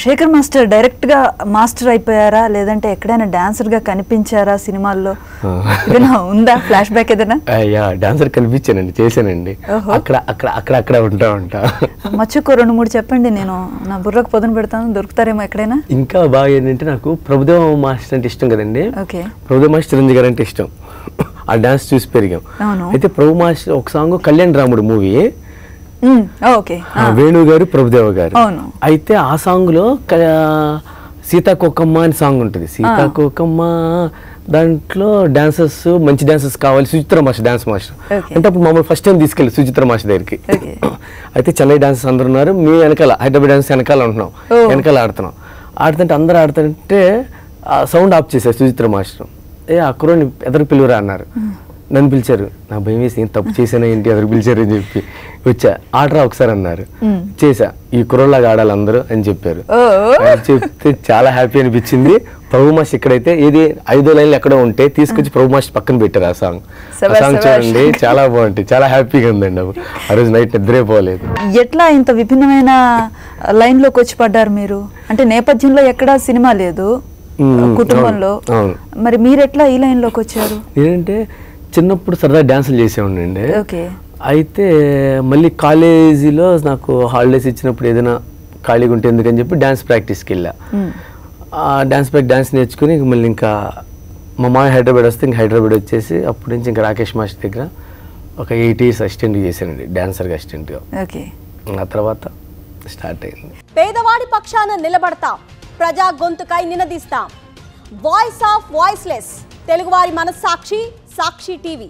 Shekhar master డైరెక్ట్గా master అయిపోయారా లేదంటే ఎక్కడైనా డాన్సర్గా కనిపించారా సినిమాల్లో? ఏదైనా ఉందా ఫ్లాష్ బ్యాక్ ఏదైనా? డాన్సర్ కనిపించానండి, చేశానండి. అక్కడ అక్కడ అక్కడ అక్కడ ఉంటా మచ్చుకో 2-3 చెప్పండి, నేను నా బుర్రకు పొదను పెడతాను, దొరుకుతారేమో ఎక్కడైనా. ఇంకా బాగా ఏంటంటే నాకు ప్రభుదేవ మాస్టర్ అంటే ఇష్టం కదండి. ఓకే, ప్రభుదేవ మాస్టర్ చిరంజీవి గారు అంటే ఇష్టం. ఆ డాన్స్ చూసి పెరిగాం. అయితే ప్రభు మాస్టర్ ఒక సాంగ్ కళ్యాణ్ రాముడు మూవీ, వేణు గారు ప్రభుదేవ గారు. అయితే ఆ సాంగ్ లో సీతాకోకమ్మ అని సాంగ్ ఉంటుంది. సీతాకోకమ్మ దాంట్లో డాన్సర్స్, మంచి డాన్సర్స్ కావాలి, సుచిత్ర మాస్టర్ డాన్స్ మాస్టర్ అంటే అప్పుడు మమ్మల్ని ఫస్ట్ టైం తీసుకెళ్ళి సుచిత్ర మాస్టర్ దగ్గరికి. అయితే చెన్నై డాన్సర్స్ అందరు ఉన్నారు, మీ వెనకాల హైదరాబాద్ డాన్స్ వెనకాల ఉంటున్నాం, వెనకాల ఆడుతుంటే అందరూ ఆడుతుంటే సౌండ్ ఆఫ్ చేశారు సుచిత్ర మాస్టర్. ఆ కుర్రోని ఎదురు పిలువరా అన్నారు. నన్ను పిలిచారు, నా భయం వేసి ఏం తప్పు చేశానా ఏంటి ఎదురు పిలిచారు అని చెప్పి వచ్చా. ఆడరా ఒకసారి అన్నారు, చేసా. ఈ కుర్రోలాగా ఆడాలి అందరూ అని చెప్పారు. చెప్తే చాలా హ్యాపీ అనిపించింది. ప్రభు మాస్టర్ ఇక్కడైతే ఏది 5 లైన్లు ఎక్కడో ఉంటే తీసుకొచ్చి ప్రభు మాస్టర్ పక్కన పెట్టారు. ఆ సాంగ్ చూడండి చాలా బాగుంటుంది, చాలా హ్యాపీగా ఉందండి. ఆ రోజు నైట్ నిద్రే పోలేదు. ఎట్లా ఇంత విభిన్నమైన లైన్ లోకి వచ్చి పడ్డారు మీరు? అంటే నేపథ్యంలో ఎక్కడా సినిమా లేదు కుటుంబంలో, మరి మీరు ఎట్లా ఈ లైన్ లోకి వచ్చారు? ఏంటంటే చిన్నప్పుడు సరదా డాన్సులు చేసేవాడినండి. అయితే మళ్ళీ కాలేజీలో నాకు హాలిడేస్ ఇచ్చినప్పుడు ఏదైనా ఖాళీగా ఉంటే ఎందుకని చెప్పి డాన్స్ ప్రాక్టీస్కి వెళ్ళా. డాన్స్ నేర్చుకుని మళ్ళీ ఇంకా మా మాయ హైదరాబాద్ వస్తే ఇంకా హైదరాబాద్ వచ్చేసి అప్పటి నుంచి ఇంకా రాకేష్ మాస్టర్ దగ్గర ఒక 8 years అసిస్టెంట్ చేశానండి, డాన్సర్గా అసిస్టెంట్గా. ఆ తర్వాత స్టార్ట్ అయింది. పేదవాడి పక్షాన నిలబడతాం, ప్రజా గొంతుకై నినదిస్తాం. వాయిస్ ఆఫ్ వాయిస్లెస్, తెలుగువారి మనస్సాక్షి, సాక్షి టీవీ.